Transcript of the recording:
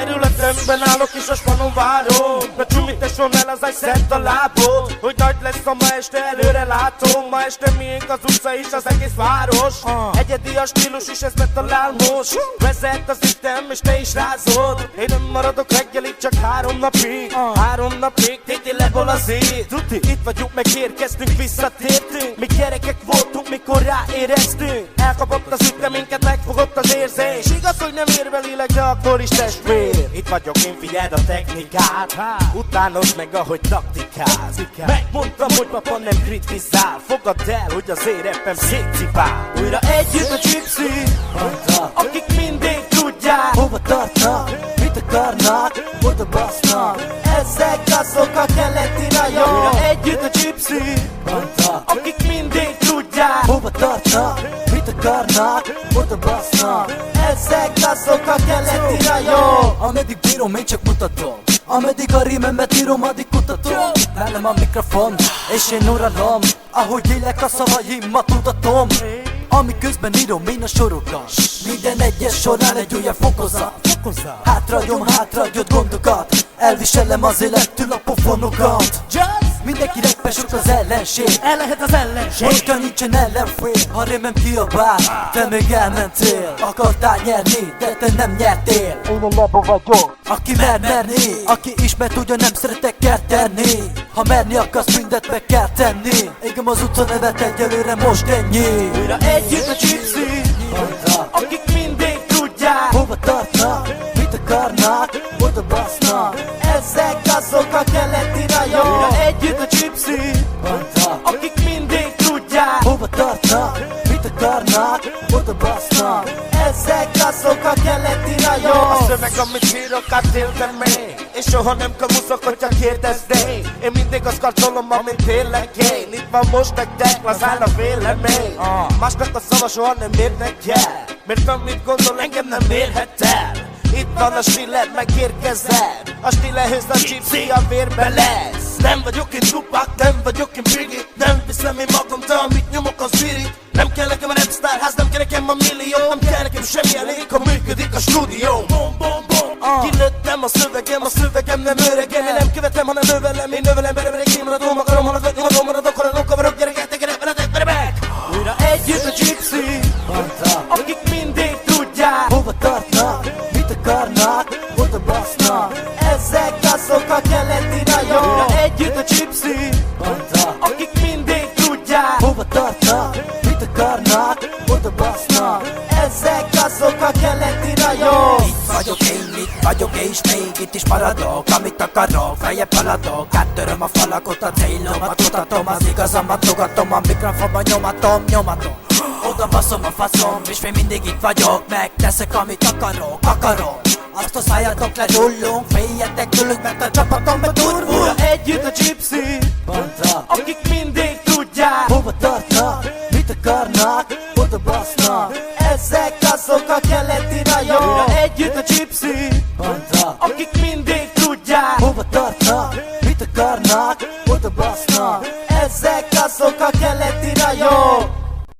Kerületemben állok és a spanon várom, de csumítasson el az szent a lábod, hogy nagy lesz a ma este, előre látom. Ma este miénk az utca és az egész város. Egyedi a stílus is, ezt betalál most. Vezet az ütem és te is rázod. Én nem maradok reggelig, csak 3 napig. 3 napig, téti lebol az ég. Itt vagyunk, megérkeztünk, visszatértünk. Mi gyerekek voltunk, mikor ráéreztünk. Elkapott az ütem, minket megfogott az érzés. Igaz, hogy nem érvelileg, de akkor is testvér. Itt vagyok, én figyeld a technikát, utánod meg ahogy taktikáz. Megmondtam, hogy papa nem kritizál. Fogadd el, hogy az éreppem szétcipál. Újra együtt a gypsy, akik mindig tudják, hova tartnak, mit akarnak, oda basznak. Ezek azok a keleti rajok. Újra együtt a gypsy, akik mindig tudják, hova tartnak, mit akarnak, oda basznak. Ezek azok a keleti rajok. Ameddig bírom, én csak mutatom. Ameddig a rímemet írom, addig kutatom. Velem a mikrofon, és én uralom. Ahogy élek a szavaimmat mutatom. Amiközben írom én a sorokat. Minden egyes során egy újabb fokozat. Hátragyom gondokat. Elviselem az élettől a pofonokat. Mindenki reppesok az ellenség. El lehet az ellenség. Hogyha nincsen ellenfél, ha rémem kiabál, te még elmentél. Akartál nyerni, de te nem nyertél. Én a lebo vagyok, aki mer merni. Aki ismer tudja, nem szeretek kertelni. Ha merni akarsz, mindent meg kell tenni. Égem az utca nevet egyelőre, most ennyi. Újra együtt a gypsy, akik mindig tudják, hova tartnak, mit akarnak, oda basznak. Ezek azok a keleti rajok. Újra együtt a gypsy, akik mindig tudják, hova tartnak, mit akarnak, oda basznak. Ezek azok a keleti rajok. A szöveg, amit írok, átéltem még, és soha nem kamuszok, hogyha kérdeznék. Én mindig azt karcolom, amit tényleg én. Itt van most nektek, lazán a vélemény. Másnak a szava soha nem érnek el, mert amit gondol, engem nem érhet el. Itt van a stiller, megérkezem. A stillerhöz a gypsy a vérbe lesz. Nem vagyok én Tupac, nem vagyok én Biggie. Nem viszem én magam, de amit nyomok az virit. Nem kell nekem a rapsztárház, nem kell nekem a millió. Nem kell nekem semmi elég, ha működik a stúdió. Bom, bom, bom. Kilőttem a szövegem nem öregen. Én nem követem, hanem növelem. Én növelem, bereberek, én maradom, akarom haladni, maradok, haladok, kavarok, gyerekek, tekerek, meg. Újra együtt a gypsy, akik mindig tudják, hova tartnak, mit akarnak, oda basznak. Ezek azok a keleti rajok. Újra együtt a gypsy, akik mindig tudják, hova tartnak, mit akarnak, oda basznak. Ezek azok a keleti rajok. Itt vagyok és még itt is maradok. Amit akarok, feljebb haladok. Áttöröm a falakot, a célomat mutatom. Az igazamat fogatom, a mikrofonban nyomatom. Oda baszom a faszom, és még mindig itt vagyok. Megteszek, amit akarok. Azt a szájatok lerullunk, féljetek tőlük, mert a csapatomba durvul. Újra együtt a gypsy, akik mindig tudják, hova tartnak, mit akarnak, oda basznak. ezek azok a keleti rajok. Újra együtt a gypsy, akik mindig tudják, hova tartnak, mit akarnak, oda basznak. ezek azok a keleti